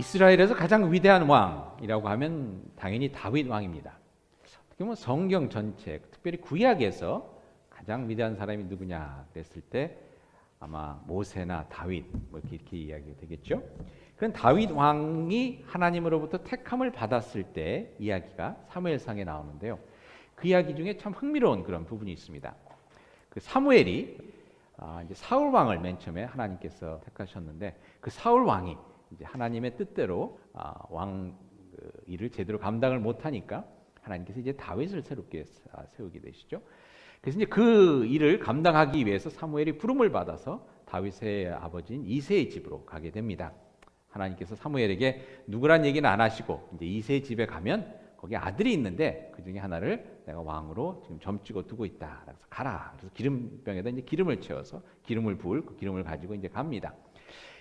이스라엘에서 가장 위대한 왕이라고 하면 당연히 다윗 왕입니다. 어떻게 보면 성경 전체, 특별히 구약에서 가장 위대한 사람이 누구냐 그랬을 때 아마 모세나 다윗 뭐 이렇게 이야기가 되겠죠. 그런 다윗 왕이 하나님으로부터 택함을 받았을 때 이야기가 사무엘상에 나오는데요. 그 이야기 중에 참 흥미로운 그런 부분이 있습니다. 그 사무엘이 이제 사울 왕을 맨 처음에 하나님께서 택하셨는데 그 사울 왕이 이제 하나님의 뜻대로 왕 일을 제대로 감당을 못하니까 하나님께서 이제 다윗을 새롭게 세우게 되시죠. 그래서 이제 그 일을 감당하기 위해서 사무엘이 부름을 받아서 다윗의 아버지인 이새의 집으로 가게 됩니다. 하나님께서 사무엘에게 누구란 얘기는 안 하시고 이제 이새의 집에 가면 거기 아들이 있는데 그 중에 하나를 내가 왕으로 지금 점찍어 두고 있다. 그래서 가라. 그래서 기름병에다 이제 기름을 채워서 기름을 부을 그 기름을 가지고 이제 갑니다.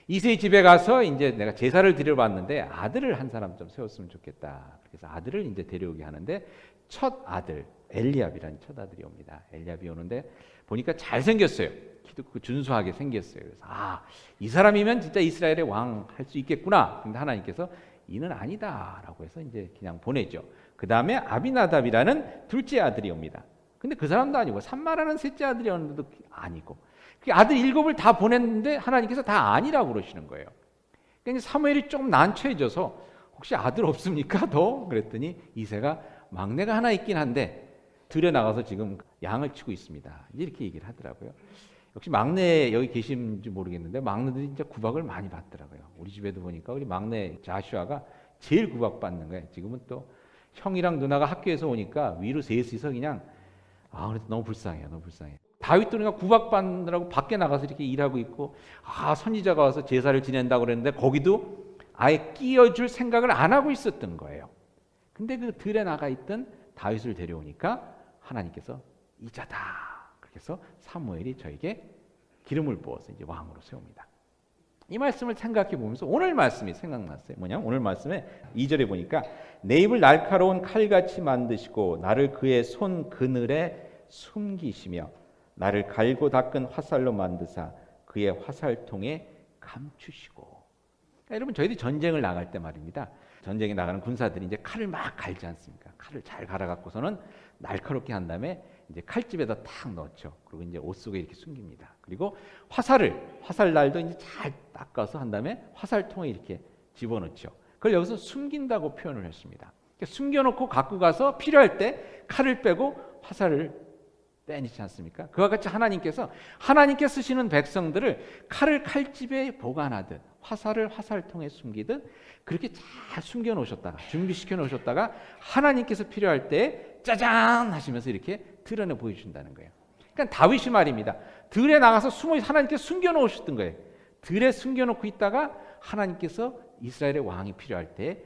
이새의 집에 가서 이제 내가 제사를 드려봤는데 아들을 한 사람 좀 세웠으면 좋겠다. 그래서 아들을 이제 데려오게 하는데 첫 아들 엘리압이라는 첫 아들이 옵니다. 엘리압이 오는데 보니까 잘 생겼어요. 키도 크고 준수하게 생겼어요. 그래서 이 사람이면 진짜 이스라엘의 왕 할 수 있겠구나. 근데 하나님께서 이는 아니다라고 해서 이제 그냥 보내죠. 그 다음에 아비나답이라는 둘째 아들이 옵니다. 근데 그 사람도 아니고 삼마라는 셋째 아들이었는데도 아니고 그 아들 7을 다 보냈는데 하나님께서 다 아니라고 그러시는 거예요. 그러니까 사무엘이 좀 난처해져서 혹시 아들 없습니까? 더? 그랬더니 이새가 막내가 하나 있긴 한데 들에 나가서 지금 양을 치고 있습니다. 이렇게 얘기를 하더라고요. 역시 막내 여기 계신지 모르겠는데 막내들이 진짜 구박을 많이 받더라고요. 우리 집에도 보니까 우리 막내 자슈아가 제일 구박받는 거예요. 지금은 또 형이랑 누나가 학교에서 오니까 위로 셋이서 그냥 그래서 너무 불쌍해요. 너무 불쌍해. 다윗도 그러니까 구박받느라고 밖에 나가서 이렇게 일하고 있고 선지자가 와서 제사를 지낸다고 그랬는데 거기도 아예 끼워줄 생각을 안 하고 있었던 거예요. 근데 그 들에 나가 있던 다윗을 데려오니까 하나님께서 이자다. 그래서 사무엘이 저에게 기름을 부어서 이제 왕으로 세웁니다. 이 말씀을 생각해 보면서 오늘 말씀이 생각났어요. 뭐냐면 오늘 말씀에 2절에 보니까 내 입을 날카로운 칼같이 만드시고 나를 그의 손 그늘에 숨기시며 나를 갈고 닦은 화살로 만드사 그의 화살통에 감추시고. 그러니까 여러분 저희들이 전쟁을 나갈 때 말입니다. 전쟁에 나가는 군사들이 이제 칼을 막 갈지 않습니까? 칼을 잘 갈아갖고서는 날카롭게 한 다음에 이제 칼집에다 탁 넣죠. 그리고 이제 옷 속에 이렇게 숨깁니다. 그리고 화살날도 이제 잘 닦아서 한 다음에 화살통에 이렇게 집어넣죠. 그걸 여기서 숨긴다고 표현을 했습니다. 그러니까 숨겨놓고 갖고 가서 필요할 때 칼을 빼고 화살을 빼내지 않습니까? 그와 같이 하나님께서 하나님께 쓰시는 백성들을 칼을 칼집에 보관하듯 화살을 화살통에 숨기듯 그렇게 잘 숨겨놓으셨다가 준비시켜 놓으셨다가 하나님께서 필요할 때 짜잔 하시면서 이렇게 드러내 보여주신다는 거예요. 그러니까 다윗이 말입니다. 들에 나가서 숨어 하나님께서 숨겨놓으셨던 거예요. 들에 숨겨놓고 있다가 하나님께서 이스라엘의 왕이 필요할 때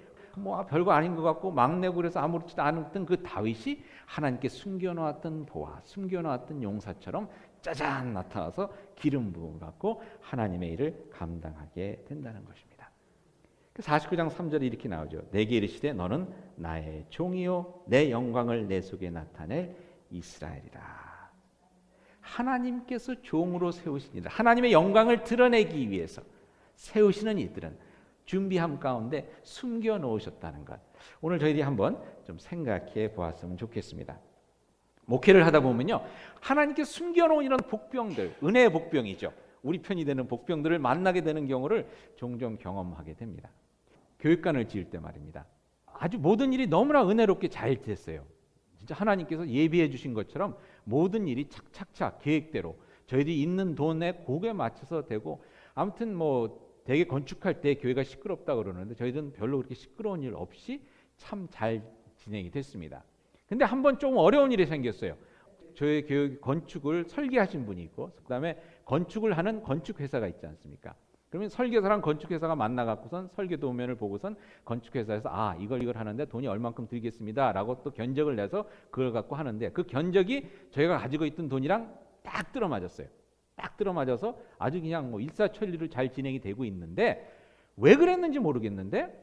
별거 아닌 것 같고 막내고 그래서 아무렇지도 않았던 그 다윗이 하나님께 숨겨놓았던 보화, 숨겨놓았던 용사처럼 짜잔 나타나서 기름 부음을 받고 하나님의 일을 감당하게 된다는 것입니다. 49장 3절에 이렇게 나오죠. 내게 이르시되 너는 나의 종이요 내 영광을 내 속에 나타낼 이스라엘이라. 하나님께서 종으로 세우신 이들, 하나님의 영광을 드러내기 위해서 세우시는 이들은 준비함 가운데 숨겨 놓으셨다는 것. 오늘 저희들이 한번 좀 생각해 보았으면 좋겠습니다. 목회를 하다 보면요, 하나님께 숨겨놓은 이런 복병들, 은혜의 복병이죠. 우리 편이 되는 복병들을 만나게 되는 경우를 종종 경험하게 됩니다. 교육관을 지을 때 말입니다. 아주 모든 일이 너무나 은혜롭게 잘 됐어요. 진짜 하나님께서 예비해 주신 것처럼 모든 일이 착착착 계획대로 저희들이 있는 돈에 곡에 맞춰서 되고, 아무튼 대개 건축할 때 교회가 시끄럽다 그러는데 저희들은 별로 그렇게 시끄러운 일 없이 참 잘 진행이 됐습니다. 근데 한번 좀 어려운 일이 생겼어요. 저희 교회 건축을 설계하신 분이 있고 그다음에 건축을 하는 건축회사가 있지 않습니까? 그러면 설계사랑 건축회사가 만나갖고선 설계 도면을 보고선 건축회사에서 이걸 하는데 돈이 얼만큼 들겠습니다 라고 또 견적을 내서 그걸 갖고 하는데 그 견적이 저희가 가지고 있던 돈이랑 딱 들어맞았어요. 딱 들어맞아서 아주 그냥 일사천리로 잘 진행이 되고 있는데 왜 그랬는지 모르겠는데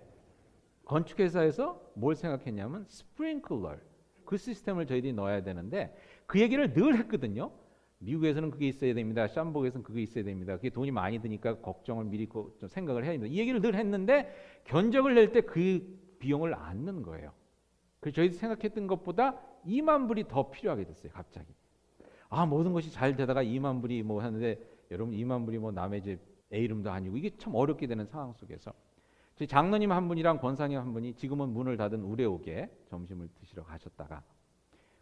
건축회사에서 뭘 생각했냐면 스프링클러 그 시스템을 저희들이 넣어야 되는데 그 얘기를 늘 했거든요. 미국에서는 그게 있어야 됩니다. 샴복에서는 그게 있어야 됩니다. 그게 돈이 많이 드니까 걱정을 미리 좀 생각을 해야 됩니다. 이 얘기를 늘 했는데 견적을 낼 때 그 비용을 안 넣은 거예요. 그래서 저희도 생각했던 것보다 2만 불이 더 필요하게 됐어요. 갑자기. 모든 것이 잘 되다가 2만 불이 뭐 하는데 여러분 2만 불이 뭐 남의 집 애 이름도 아니고 이게 참 어렵게 되는 상황 속에서 저희 장로님 한 분이랑 권사님 한 분이 지금은 문을 닫은 우레옥에 점심을 드시러 가셨다가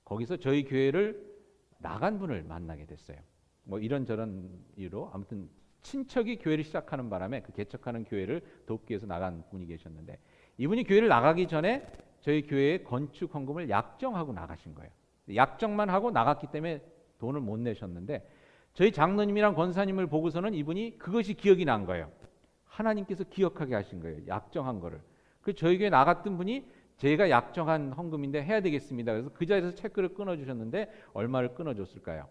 거기서 저희 교회를 나간 분을 만나게 됐어요. 뭐 이런저런 이유로 아무튼 친척이 교회를 시작하는 바람에 그 개척하는 교회를 돕기 위해서 나간 분이 계셨는데 이분이 교회를 나가기 전에 저희 교회의 건축 헌금을 약정하고 나가신 거예요. 약정만 하고 나갔기 때문에 돈을 못 내셨는데 저희 장로님이랑 권사님을 보고서는 이분이 그것이 기억이 난 거예요. 하나님께서 기억하게 하신 거예요. 약정한 거를. 그래서 저희 교회 나갔던 분이 제가 약정한 헌금인데 해야 되겠습니다. 그래서 그 자리에서 체크를 끊어주셨는데 얼마를 끊어줬을까요?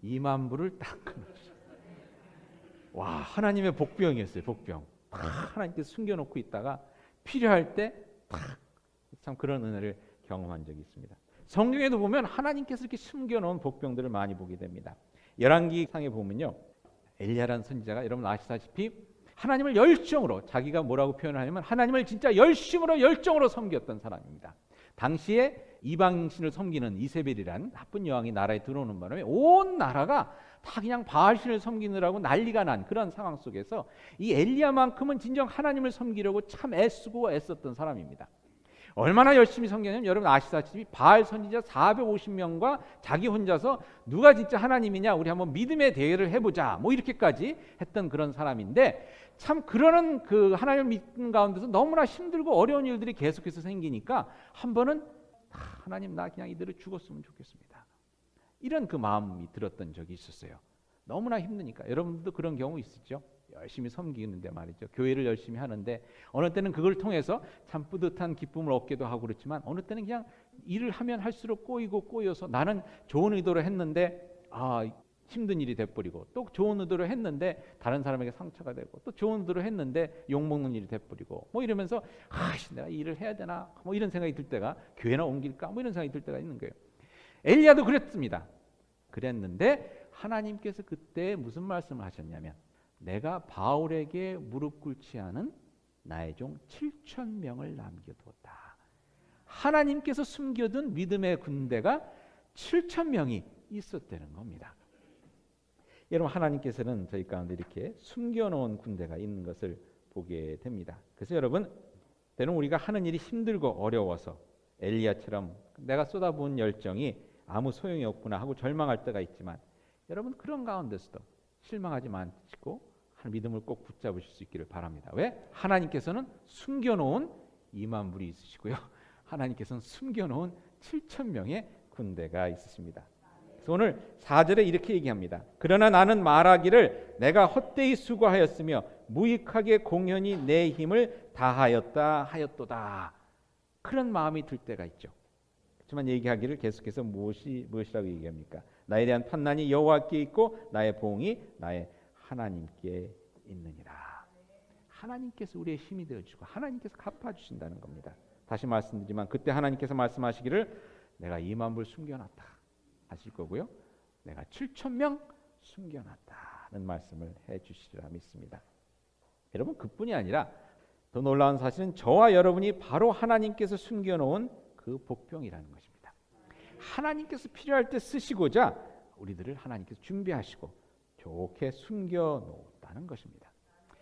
2만 불을 딱 끊어주셨어요. 와, 하나님의 복병이었어요. 복병. 하나님께서 숨겨놓고 있다가 필요할 때 참 그런 은혜를 경험한 적이 있습니다. 성경에도 보면 하나님께서 이렇게 숨겨놓은 복병들을 많이 보게 됩니다. 열왕기상에 보면요, 엘리야라는 선지자가 여러분 아시다시피 하나님을 열정으로 자기가 뭐라고 표현하냐면 하나님을 진짜 열정으로 섬겼던 사람입니다. 당시에 이방신을 섬기는 이세벨이란 나쁜 여왕이 나라에 들어오는 바람에 온 나라가 다 그냥 바알신을 섬기느라고 난리가 난 그런 상황 속에서 이 엘리야만큼은 진정 하나님을 섬기려고 참 애쓰고 애썼던 사람입니다. 얼마나 열심히 섬겼냐면 여러분 아시다시피 바알 선지자 450명과 자기 혼자서 누가 진짜 하나님이냐 우리 한번 믿음의 대회를 해보자 뭐 이렇게까지 했던 그런 사람인데 참 그러는 그 하나님을 믿는 가운데서 너무나 힘들고 어려운 일들이 계속해서 생기니까 한 번은 하나님 나 그냥 이대로 죽었으면 좋겠습니다. 이런 그 마음이 들었던 적이 있었어요. 너무나 힘드니까. 여러분들도 그런 경우 있으죠? 열심히 섬기는데 말이죠. 교회를 열심히 하는데 어느 때는 그걸 통해서 참 뿌듯한 기쁨을 얻기도 하고 그렇지만 어느 때는 그냥 일을 하면 할수록 꼬여서 나는 좋은 의도로 했는데 힘든 일이 돼버리고 또 좋은 의도로 했는데 다른 사람에게 상처가 되고 또 좋은 의도로 했는데 욕먹는 일이 돼버리고 뭐 이러면서 내가 일을 해야 되나 뭐 이런 생각이 들 때가 교회나 옮길까 뭐 이런 생각이 들 때가 있는 거예요. 엘리야도 그랬는데 하나님께서 그때 무슨 말씀을 하셨냐면 내가 바울에게 무릎 꿇지 않은 나의 종 7,000명을 남겨두었다. 하나님께서 숨겨둔 믿음의 군대가 7,000명이 있었다는 겁니다. 여러분 하나님께서는 저희 가운데 이렇게 숨겨놓은 군대가 있는 것을 보게 됩니다. 그래서 여러분 때로는 우리가 하는 일이 힘들고 어려워서 엘리야처럼 내가 쏟아부은 열정이 아무 소용이 없구나 하고 절망할 때가 있지만 여러분 그런 가운데서도 실망하지 마시고 믿음을 꼭 붙잡으실 수 있기를 바랍니다. 왜? 하나님께서는 숨겨놓은 2만 불이 있으시고요. 하나님께서는 숨겨놓은 7,000명의 군대가 있으십니다. 그래서 오늘 4절에 이렇게 얘기합니다. 그러나 나는 말하기를 내가 헛되이 수고하였으며 무익하게 공연히 내 힘을 다하였도다. 그런 마음이 들 때가 있죠. 그렇지만 얘기하기를 계속해서 무엇이라고 얘기합니까? 나에 대한 판단이 여호와께 있고 나의 보응이 나의 하나님께 있느니라. 하나님께서 우리의 힘이 되어주고 하나님께서 갚아주신다는 겁니다. 다시 말씀드리지만 그때 하나님께서 말씀하시기를 내가 2만 불 숨겨놨다 하실 거고요. 내가 7,000명 숨겨놨다는 말씀을 해주시리라 믿습니다. 여러분 그뿐이 아니라 더 놀라운 사실은 저와 여러분이 바로 하나님께서 숨겨놓은 그 복병이라는 것입니다. 하나님께서 필요할 때 쓰시고자 우리들을 하나님께서 준비하시고 좋게 숨겨놓았다는 것입니다.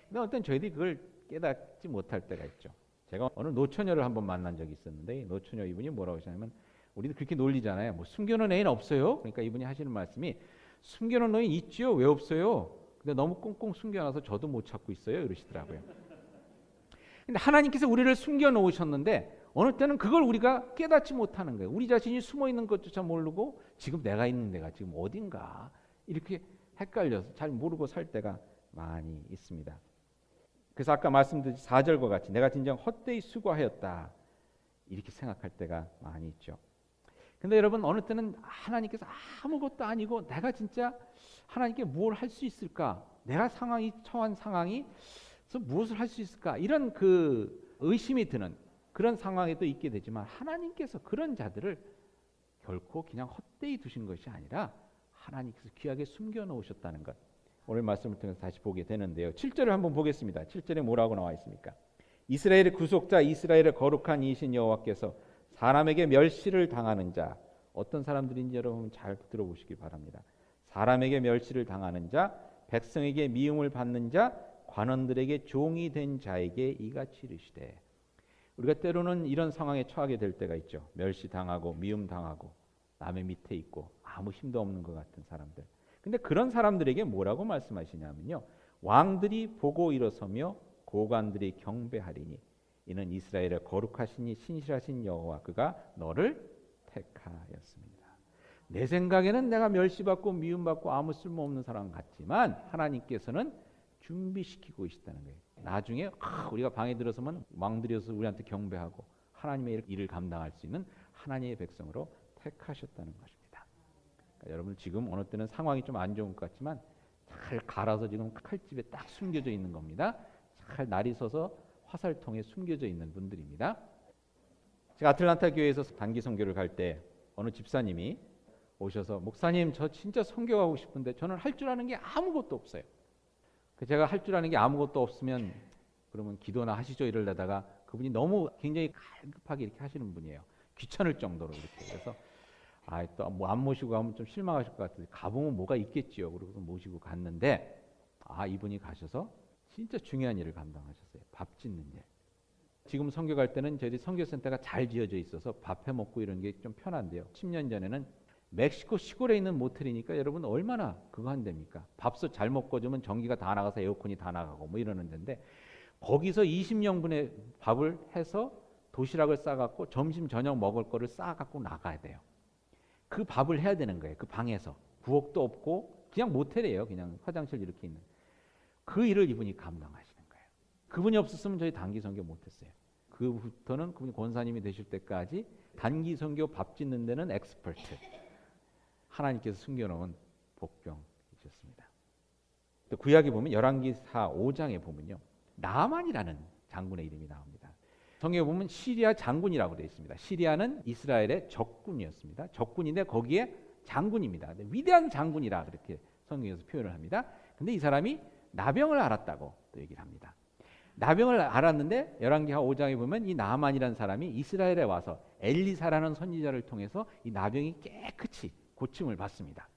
근데 어떤 저희들이 그걸 깨닫지 못할 때가 있죠. 제가 어느 노처녀를 한번 만난 적이 있었는데 노처녀 이분이 뭐라고 하시냐면 우리도 그렇게 놀리잖아요. 뭐 숨겨놓은 애인 없어요? 그러니까 이분이 하시는 말씀이 숨겨놓은 애인 있지요? 왜 없어요? 근데 너무 꽁꽁 숨겨놔서 저도 못 찾고 있어요. 이러시더라고요. 근데 하나님께서 우리를 숨겨놓으셨는데 어느 때는 그걸 우리가 깨닫지 못하는 거예요. 우리 자신이 숨어있는 것조차 모르고 지금 내가 있는 데가 지금 어딘가 이렇게 헷갈려서 잘 모르고 살 때가 많이 있습니다. 그래서 아까 말씀드린 4절과 같이 내가 진정 헛되이 수고하였다 이렇게 생각할 때가 많이 있죠. 근데 여러분 어느 때는 하나님께서 아무것도 아니고 내가 진짜 하나님께 뭘 할 수 있을까? 내가 처한 상황이 무엇을 할 수 있을까? 이런 그 의심이 드는 그런 상황에도 있게 되지만 하나님께서 그런 자들을 결코 그냥 헛되이 두신 것이 아니라 하나님께서 귀하게 숨겨놓으셨다는 것. 오늘 말씀을 통해서 다시 보게 되는데요. 7절을 한번 보겠습니다. 7절에 뭐라고 나와 있습니까? 이스라엘의 구속자, 이스라엘의 거룩한 이신 여호와께서 사람에게 멸시를 당하는 자, 어떤 사람들인지 여러분 잘 들어보시기 바랍니다. 사람에게 멸시를 당하는 자, 백성에게 미움을 받는 자, 관원들에게 종이 된 자에게 이같이 이르시되. 우리가 때로는 이런 상황에 처하게 될 때가 있죠. 멸시당하고 미움당하고 남의 밑에 있고 아무 힘도 없는 것 같은 사람들. 근데 그런 사람들에게 뭐라고 말씀하시냐면요. 왕들이 보고 일어서며 고관들이 경배하리니 이는 이스라엘의 거룩하시니 신실하신 여호와 그가 너를 택하였습니다. 내 생각에는 내가 멸시받고 미움받고 아무 쓸모없는 사람 같지만 하나님께서는 준비시키고 계시다는 거예요. 나중에 우리가 방에 들어서면 왕들이어서 우리한테 경배하고 하나님의 일을 감당할 수 있는 하나님의 백성으로 택하셨다는 것입니다. 그러니까 여러분 지금 어느 때는 상황이 좀 안 좋은 것 같지만 잘 갈아서 지금 칼집에 딱 숨겨져 있는 겁니다. 잘 날이 서서 화살통에 숨겨져 있는 분들입니다. 제가 아틀란타 교회에서 단기 선교를 갈 때 어느 집사님이 오셔서 목사님 저 진짜 선교하고 싶은데 저는 할 줄 아는 게 아무것도 없어요. 제가 할 줄 아는 게 아무것도 없으면 그러면 기도나 하시죠 이러려다가 그분이 너무 굉장히 갈급하게 이렇게 하시는 분이에요. 귀찮을 정도로 이렇게. 그래서 또 뭐 안 모시고 가면 좀 실망하실 것 같아서 가보면 뭐가 있겠지요. 그러고 모시고 갔는데 이분이 가셔서 진짜 중요한 일을 감당하셨어요. 밥 짓는 일. 지금 선교 갈 때는 저희 선교센터가 잘 지어져 있어서 밥 해 먹고 이런 게 좀 편한데요. 10년 전에는 멕시코 시골에 있는 모텔이니까 여러분 얼마나 그거 한답니까? 밥솥 잘못 꺼주면 전기가 다 나가서 에어컨이 다 나가고 뭐 이러는 데인데 거기서 20명분의 밥을 해서 도시락을 싸갖고 점심 저녁 먹을 거를 싸갖고 나가야 돼요. 그 밥을 해야 되는 거예요. 그 방에서 부엌도 없고 그냥 모텔이에요. 그냥 화장실 이렇게 있는 그 일을 이분이 감당하시는 거예요. 그분이 없었으면 저희 단기 선교 못했어요. 그부터는 그분이 권사님이 되실 때까지 단기 선교 밥 짓는 데는 엑스퍼트. 하나님께서 숨겨놓은 복병이셨습니다. 또 구약에 보면 열왕기사 5장에 보면요. 나만이라는 장군의 이름이 나옵니다. 성경에 보면 시리아 장군이라고 되어 있습니다. 시리아는 이스라엘의 적군이었습니다. 적군인데 거기에 장군입니다. 위대한 장군이라 그렇게 성경에서 표현을 합니다. 근데 이 사람이 나병을 앓았다고 또 얘기를 합니다. 나병을 앓았는데 열왕기하 5장에 보면 이 나만이라는 사람이 이스라엘에 와서 엘리사라는 선지자를 통해서 이 나병이 깨끗이 고침을 받습니다.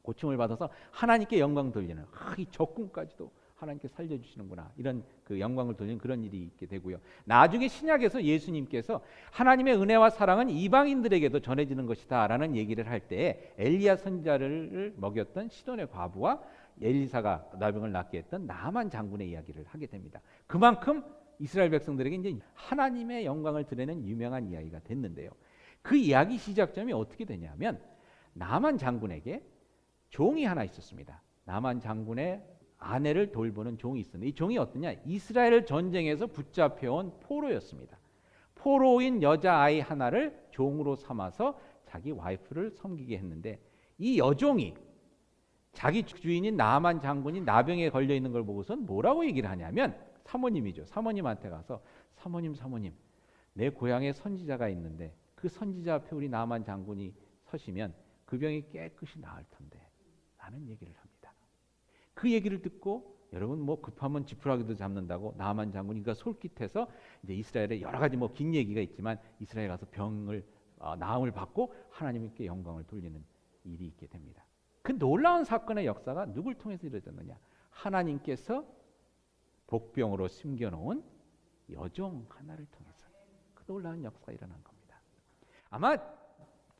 고침을 받아서 하나님께 영광 돌리는 이 적군까지도 하나님께 살려주시는구나 이런 그 영광을 돌리는 그런 일이 있게 되고요. 나중에 신약에서 예수님께서 하나님의 은혜와 사랑은 이방인들에게도 전해지는 것이다 라는 얘기를 할 때 엘리야 선지자를 먹였던 시돈의 과부와 엘리사가 나병을 낫게 했던 나만 장군의 이야기를 하게 됩니다. 그만큼 이스라엘 백성들에게 이제 하나님의 영광을 드리는 유명한 이야기가 됐는데요. 그 이야기 시작점이 어떻게 되냐면 나만 장군에게 종이 하나 있었습니다. 나만 장군의 아내를 돌보는 종이 있었는데 이 종이 어떠냐? 이스라엘 전쟁에서 붙잡혀온 포로였습니다. 포로인 여자아이 하나를 종으로 삼아서 자기 와이프를 섬기게 했는데 이 여종이 자기 주인인 나만 장군이 나병에 걸려 있는 걸 보고선 뭐라고 얘기를 하냐면 사모님이죠. 사모님한테 가서 사모님 내 고향에 선지자가 있는데 그 선지자 앞에 우리 나만 장군이 서시면 그 병이 깨끗이 나을 텐데 라는 얘기를 합니다. 그 얘기를 듣고 여러분 뭐 급하면 지푸라기도 잡는다고 나만 장군이 그러니까 솔깃해서 이제 이스라엘에 여러 가지 뭐 긴 얘기가 있지만 이스라엘 가서 병을 나음을 받고 하나님께 영광을 돌리는 일이 있게 됩니다. 그 놀라운 사건의 역사가 누굴 통해서 이루어졌느냐? 하나님께서 복병으로 숨겨놓은 여종 하나를 통해서 그 놀라운 역사가 일어난 겁니다. 아마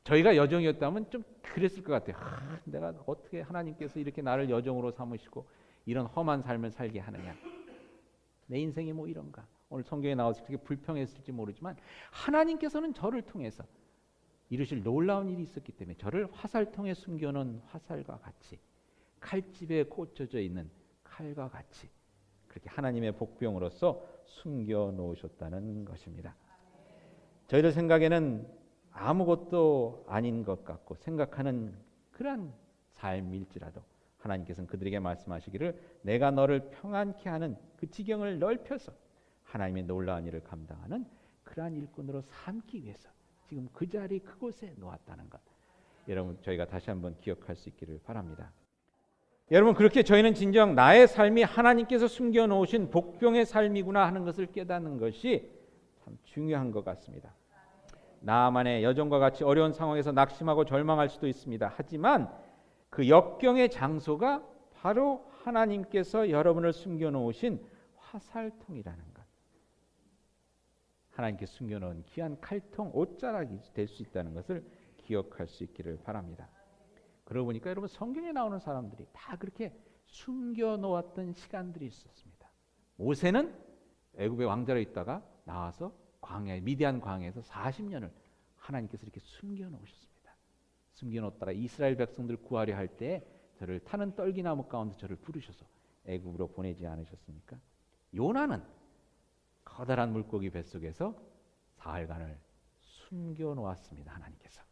저희가 여종이었다면 좀 그랬을 것 같아요. 내가 어떻게 하나님께서 이렇게 나를 여종으로 삼으시고 이런 험한 삶을 살게 하느냐. 내 인생이 뭐 이런가. 오늘 성경에 나와서 그렇게 불평했을지 모르지만 하나님께서는 저를 통해서 이루실 놀라운 일이 있었기 때문에 저를 화살통에 숨겨놓은 화살과 같이 칼집에 꽂혀져 있는 칼과 같이 그렇게 하나님의 복병으로서 숨겨놓으셨다는 것입니다. 저희들 생각에는 아무것도 아닌 것 같고 생각하는 그러한 삶일지라도 하나님께서는 그들에게 말씀하시기를 내가 너를 평안케 하는 그 지경을 넓혀서 하나님의 놀라운 일을 감당하는 그러한 일꾼으로 삼기 위해서 지금 그 자리 그곳에 놓았다는 것. 여러분 저희가 다시 한번 기억할 수 있기를 바랍니다. 여러분 그렇게 저희는 진정 나의 삶이 하나님께서 숨겨놓으신 복병의 삶이구나 하는 것을 깨닫는 것이 참 중요한 것 같습니다. 나만의 여정과 같이 어려운 상황에서 낙심하고 절망할 수도 있습니다. 하지만 그 역경의 장소가 바로 하나님께서 여러분을 숨겨놓으신 화살통이라는 것. 하나님께 숨겨놓은 귀한 칼통, 옷자락이 될 수 있다는 것을 기억할 수 있기를 바랍니다. 그러고 보니까 여러분 성경에 나오는 사람들이 다 그렇게 숨겨놓았던 시간들이 있었습니다. 모세는 애굽의 왕자로 있다가 나와서 광야, 미디안 광야에서 40년을 하나님께서 이렇게 숨겨놓으셨습니다. 숨겨놓다가 이스라엘 백성들 구하려 할 때 저를 타는 떨기나무 가운데 저를 부르셔서 애굽으로 보내지 않으셨습니까? 요나는 커다란 물고기 뱃속에서 사흘간을 숨겨놓았습니다. 하나님께서.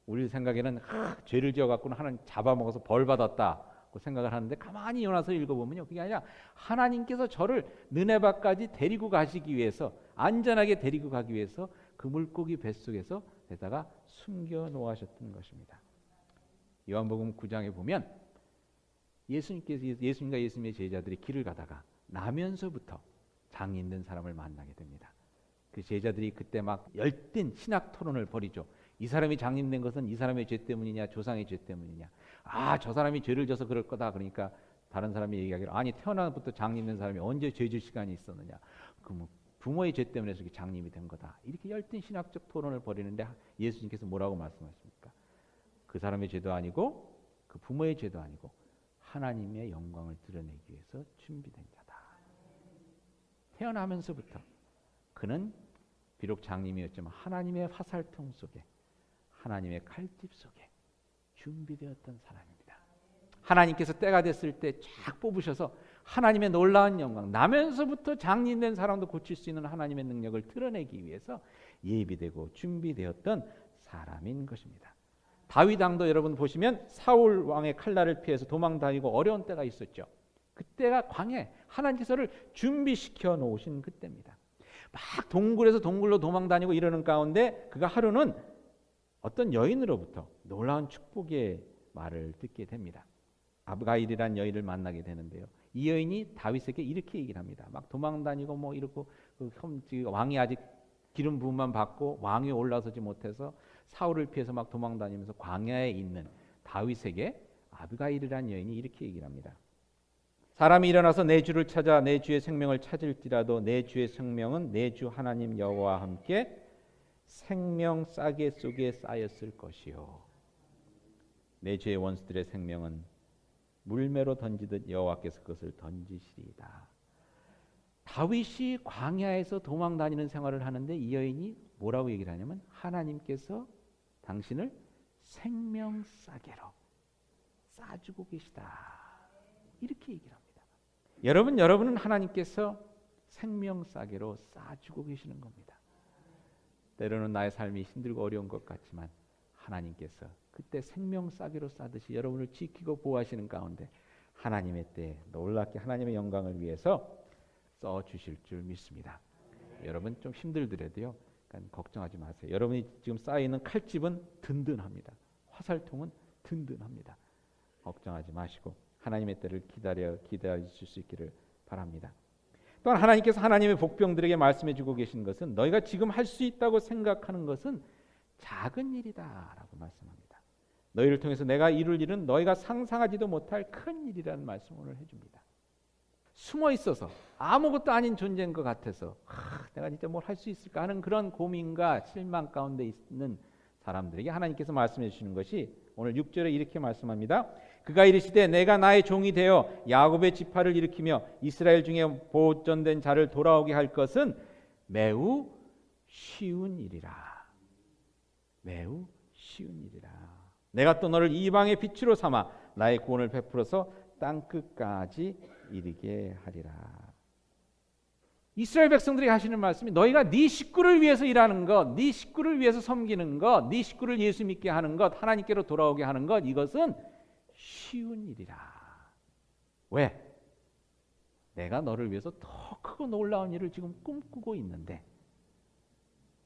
우리 생각에는 죄를 지어갖고는 하나님 잡아먹어서 벌 받았다고 생각을 하는데 가만히 요나서 읽어보면요, 그게 아니라 하나님께서 저를 느네바까지 데리고 가시기 위해서, 안전하게 데리고 가기 위해서 그 물고기 뱃속에서 데다가 숨겨놓으셨던 것입니다. 요한복음 9장에 보면 예수님과 예수님의 제자들이 길을 가다가 나면서부터 장이 있는 사람을 만나게 됩니다. 그 제자들이 그때 막 열띤 신학 토론을 벌이죠. 이 사람이 장님된 것은 이 사람의 죄 때문이냐 조상의 죄 때문이냐. 저 사람이 죄를 져서 그럴 거다. 그러니까 다른 사람이 얘기하기를 아니 태어나부터 장님된 사람이 언제 죄 질 시간이 있었느냐. 그 부모의 죄 때문에 저렇게 장님이 된 거다. 이렇게 열띤 신학적 토론을 벌이는데 예수님께서 뭐라고 말씀하십니까? 그 사람의 죄도 아니고 그 부모의 죄도 아니고 하나님의 영광을 드러내기 위해서 준비된 자다. 태어나면서부터 그는 비록 장님이었지만 하나님의 화살통 속에, 하나님의 칼집 속에 준비되었던 사람입니다. 하나님께서 때가 됐을 때 쫙 뽑으셔서 하나님의 놀라운 영광, 나면서부터 장님된 사람도 고칠 수 있는 하나님의 능력을 드러내기 위해서 예비되고 준비되었던 사람인 것입니다. 다윗 왕도 여러분 보시면 사울 왕의 칼날을 피해서 도망다니고 어려운 때가 있었죠. 그때가 광야에 하나님께서를 준비시켜 놓으신 그때입니다. 막 동굴에서 동굴로 도망다니고 이러는 가운데 그가 하루는 어떤 여인으로부터 놀라운 축복의 말을 듣게 됩니다. 아브가일이란 여인을 만나게 되는데요. 이 여인이 다윗에게 이렇게 얘기를 합니다. 막 도망다니고 뭐 이러고 왕이 아직 기름 부음만 받고 왕위에 올라서지 못해서 사울을 피해서 막 도망다니면서 광야에 있는 다윗에게 아브가일이란 여인이 이렇게 얘기를 합니다. 사람이 일어나서 내 주를 찾아 내 주의 생명을 찾을지라도 내 주의 생명은 내 주 하나님 여호와와 함께 생명 싸개 속에 쌓였을 것이요 내 주의 원수들의 생명은 물매로 던지듯 여호와께서 그것을 던지시리이다. 다윗이 광야에서 도망다니는 생활을 하는데 이 여인이 뭐라고 얘기를 하냐면 하나님께서 당신을 생명 싸개로 싸주고 계시다. 이렇게 얘기를 합니다. 여러분은 하나님께서 생명 싸개로 싸주고 계시는 겁니다. 때로는 나의 삶이 힘들고 어려운 것 같지만 하나님께서 그때 생명 싸개로 싸듯이 여러분을 지키고 보호하시는 가운데 하나님의 때에 놀랍게 하나님의 영광을 위해서 써주실 줄 믿습니다. 여러분 좀 힘들더라도요, 그러니까 걱정하지 마세요. 여러분이 지금 쌓여있는 칼집은 든든합니다. 화살통은 든든합니다. 걱정하지 마시고 하나님의 때를 기다리실 수 있기를 바랍니다. 또한 하나님께서 하나님의 복병들에게 말씀해주고 계신 것은 너희가 지금 할 수 있다고 생각하는 것은 작은 일이다라고 말씀합니다. 너희를 통해서 내가 이룰 일은 너희가 상상하지도 못할 큰 일이라는 말씀을 오늘 해줍니다. 숨어 있어서 아무것도 아닌 존재인 것 같아서 내가 진짜 뭘 할 수 있을까 하는 그런 고민과 실망 가운데 있는 사람들에게 하나님께서 말씀해 주시는 것이 오늘 6절에 이렇게 말씀합니다. 그가 이르시되 내가 나의 종이 되어 야곱의 지파를 일으키며 이스라엘 중에 보존된 자를 돌아오게 할 것은 매우 쉬운 일이라. 매우 쉬운 일이라. 내가 또 너를 이방의 빛으로 삼아 나의 구원을 베풀어서 땅끝까지 이르게 하리라. 이스라엘 백성들이 하시는 말씀이 너희가 네 식구를 위해서 일하는 것, 네 식구를 위해서 섬기는 것, 네 식구를 예수 믿게 하는 것, 하나님께로 돌아오게 하는 것, 이것은 쉬운 일이라. 왜? 내가 너를 위해서 더 크고 놀라운 일을 지금 꿈꾸고 있는데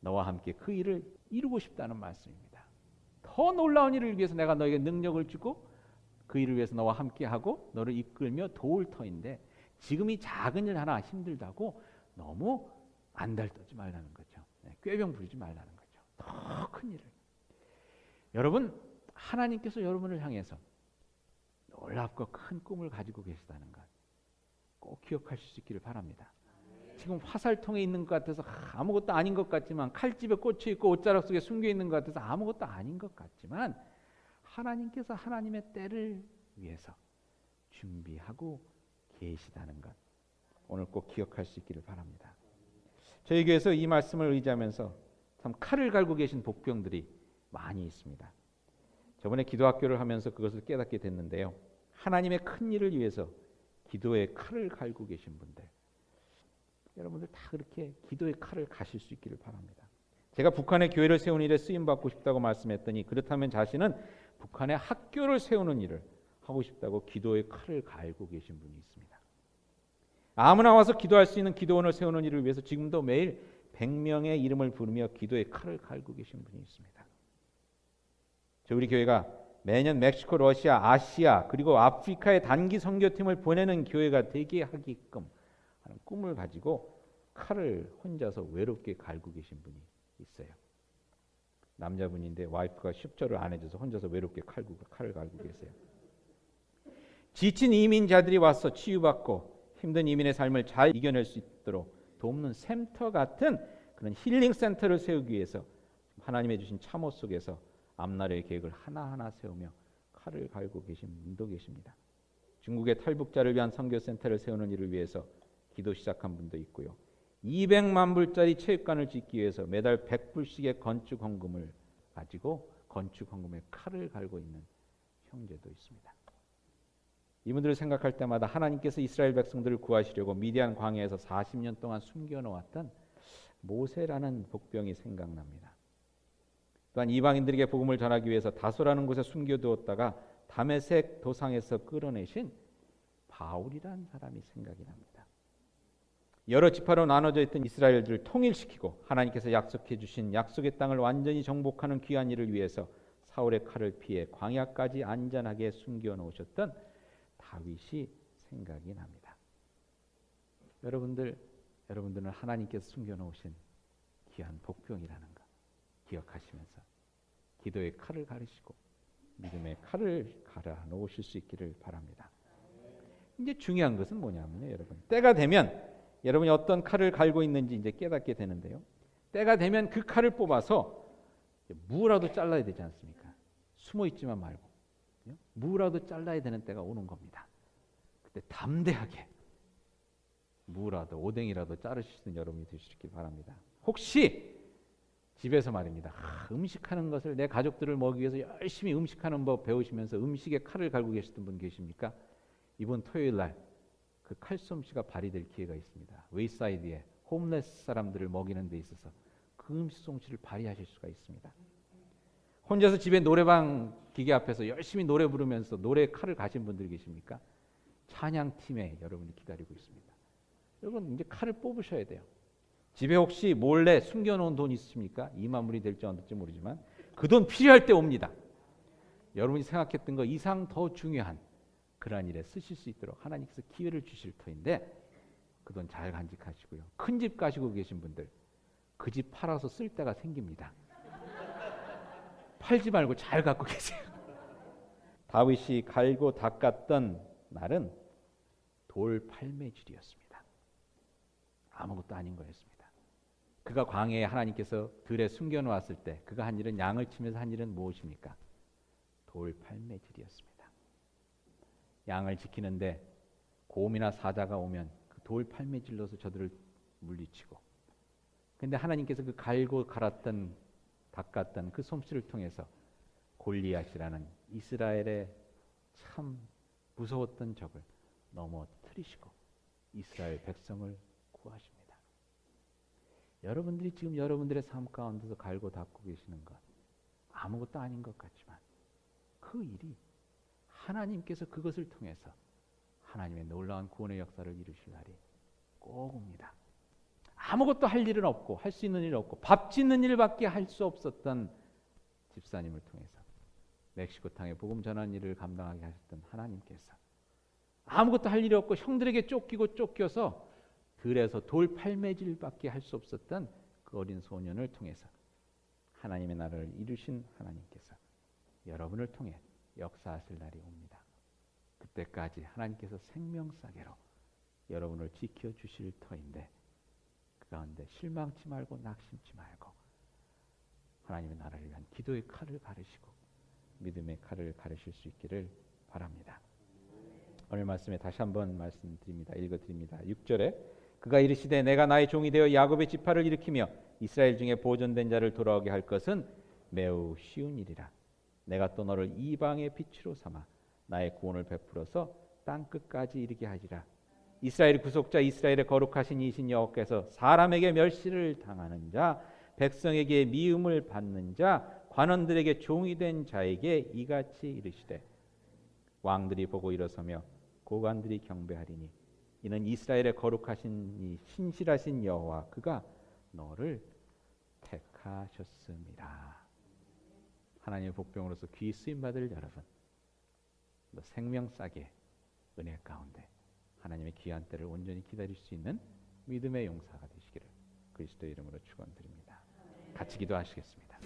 너와 함께 그 일을 이루고 싶다는 말씀입니다. 더 더 놀라운 일을 위해서 내가 너에게 능력을 주고 그 일을 위해서 너와 함께하고 너를 이끌며 도울 터인데 지금 이 작은 일 하나 힘들다고 너무 안달떠지 말라는 거죠. 꾀병 부리지 말라는 거죠. 더 큰 일을. 여러분, 하나님께서 여러분을 향해서 놀랍고 큰 꿈을 가지고 계시다는 것 꼭 기억하실 수 있기를 바랍니다. 지금 화살통에 있는 것 같아서 아무것도 아닌 것 같지만, 칼집에 꽂혀 있고 옷자락 속에 숨겨 있는 것 같아서 아무것도 아닌 것 같지만, 하나님께서 하나님의 때를 위해서 준비하고 계시다는 것 오늘 꼭 기억할 수 있기를 바랍니다. 저희 교회에서 이 말씀을 의지하면서 참 칼을 갈고 계신 복병들이 많이 있습니다. 저번에 기도학교를 하면서 그것을 깨닫게 됐는데요. 하나님의 큰 일을 위해서 기도의 칼을 갈고 계신 분들, 여러분들 다 그렇게 기도의 칼을 가실 수 있기를 바랍니다. 제가 북한의 교회를 세우는 일에 쓰임받고 싶다고 말씀했더니 그렇다면 자신은 북한의 학교를 세우는 일을 하고 싶다고 기도의 칼을 갈고 계신 분이 있습니다. 아무나 와서 기도할 수 있는 기도원을 세우는 일을 위해서 지금도 매일 100명의 이름을 부르며 기도의 칼을 갈고 계신 분이 있습니다. 우리 교회가 매년 멕시코, 러시아, 아시아 그리고 아프리카의 단기 선교팀을 보내는 교회가 되게 하게끔 하는 꿈을 가지고 칼을 혼자서 외롭게 갈고 계신 분이 있어요. 남자분인데 와이프가 십조를 안 해줘서 혼자서 외롭게 칼을 갈고 계세요. 지친 이민자들이 와서 치유받고 힘든 이민의 삶을 잘 이겨낼 수 있도록 돕는 센터 같은 그런 힐링 센터를 세우기 위해서 하나님의 주신 참호 속에서 앞날의 계획을 하나하나 세우며 칼을 갈고 계신 분도 계십니다. 중국의 탈북자를 위한 선교센터를 세우는 일을 위해서 기도 시작한 분도 있고요. 200만 불짜리 체육관을 짓기 위해서 매달 100불씩의 건축 헌금을 가지고 건축 헌금에 칼을 갈고 있는 형제도 있습니다. 이분들을 생각할 때마다 하나님께서 이스라엘 백성들을 구하시려고 미디안 광야에서 40년 동안 숨겨놓았던 모세라는 복병이 생각납니다. 또한 이방인들에게 복음을 전하기 위해서 다소라는 곳에 숨겨두었다가 다메섹 도상에서 끌어내신 바울이라는 사람이 생각이 납니다. 여러 지파로 나눠져 있던 이스라엘들을 통일시키고 하나님께서 약속해 주신 약속의 땅을 완전히 정복하는 귀한 일을 위해서 사울의 칼을 피해 광야까지 안전하게 숨겨놓으셨던 다윗이 생각이 납니다. 여러분들은 하나님께서 숨겨놓으신 귀한 복병이라는 것 기억하시면서 기도의 칼을 가르시고 믿음의 칼을 갈아 놓으실 수 있기를 바랍니다. 이제 중요한 것은 뭐냐면요, 여러분. 때가 되면 여러분이 어떤 칼을 갈고 있는지 이제 깨닫게 되는데요. 때가 되면 그 칼을 뽑아서 무라도 잘라야 되지 않습니까? 숨어 있지만 말고 무라도 잘라야 되는 때가 오는 겁니다. 그때 담대하게 무라도 오뎅이라도 자르실 수 있는 여러분이 되시길 바랍니다. 혹시 집에서 말입니다. 음식하는 것을 내 가족들을 먹이기 위해서 열심히 음식하는 법 배우시면서 음식에 칼을 갈고 계시던 분 계십니까? 이번 토요일 날 그 칼솜씨가 발휘될 기회가 있습니다. 웨이사이드에 홈레스 사람들을 먹이는 데 있어서 그 음식 솜씨를 발휘하실 수가 있습니다. 혼자서 집에 노래방 기계 앞에서 열심히 노래 부르면서 노래 칼을 가신 분들 계십니까? 찬양팀에 여러분이 기다리고 있습니다. 여러분 이제 칼을 뽑으셔야 돼요. 집에 혹시 몰래 숨겨놓은 돈 있으십니까? 2만 불이 될지 안 될지 모르지만 그 돈 필요할 때 옵니다. 여러분이 생각했던 것 이상 더 중요한 그러한 일에 쓰실 수 있도록 하나님께서 기회를 주실 터인데 그 돈 잘 간직하시고요. 큰 집 가시고 계신 분들 그 집 팔아서 쓸 때가 생깁니다. 팔지 말고 잘 갖고 계세요. 다윗이 갈고 닦았던 날은 돌 팔매질이었습니다. 아무것도 아닌 거였습니다. 그가 광야에 하나님께서 들에 숨겨놓았을 때 그가 한 일은 양을 치면서 한 일은 무엇입니까? 돌 팔매질이었습니다. 양을 지키는데 곰이나 사자가 오면 그 돌 팔매질로서 저들을 물리치고 근데 하나님께서 그 갈고 갈았던 닦았던 그 솜씨를 통해서 골리앗이라는 이스라엘의 참 무서웠던 적을 넘어뜨리시고 이스라엘 백성을 구하십니다. 여러분들이 지금 여러분들의 삶 가운데서 갈고 닦고 계시는 것 아무것도 아닌 것 같지만 그 일이 하나님께서 그것을 통해서 하나님의 놀라운 구원의 역사를 이루실 날이 꼭 옵니다. 아무것도 할 일은 없고 할 수 있는 일은 없고 밥 짓는 일밖에 할 수 없었던 집사님을 통해서 멕시코 땅에 복음 전하는 일을 감당하게 하셨던 하나님께서 아무것도 할 일이 없고 형들에게 쫓겨서 들에서 돌 팔매질밖에 할 수 없었던 그 어린 소년을 통해서 하나님의 나라를 이루신 하나님께서 여러분을 통해 역사하실 날이 옵니다. 그때까지 하나님께서 생명싸개로 여러분을 지켜주실 터인데 그 가운데 실망치 말고 낙심치 말고 하나님의 나라를 위한 기도의 칼을 가르시고 믿음의 칼을 가르실 수 있기를 바랍니다. 오늘 말씀에 다시 한번 말씀드립니다. 읽어드립니다. 6절에 그가 이르시되 내가 나의 종이 되어 야곱의 지파를 일으키며 이스라엘 중에 보존된 자를 돌아오게 할 것은 매우 쉬운 일이라. 내가 또 너를 이방의 빛으로 삼아 나의 구원을 베풀어서 땅 끝까지 이르게 하리라. 이스라엘의 구속자 이스라엘의 거룩하신 이신 여호와께서 사람에게 멸시를 당하는 자 백성에게 미움을 받는 자 관원들에게 종이 된 자에게 이같이 이르시되 왕들이 보고 일어서며 고관들이 경배하리니 이는 이스라엘의 거룩하신 이 신실하신 여호와 그가 너를 택하셨습니다. 하나님의 복병으로서 귀 쓰임 받을 여러분, 생명 싸게 은혜 가운데 하나님의 귀한 때를 온전히 기다릴 수 있는 믿음의 용사가 되시기를 그리스도의 이름으로 축원드립니다. 같이 기도하시겠습니다.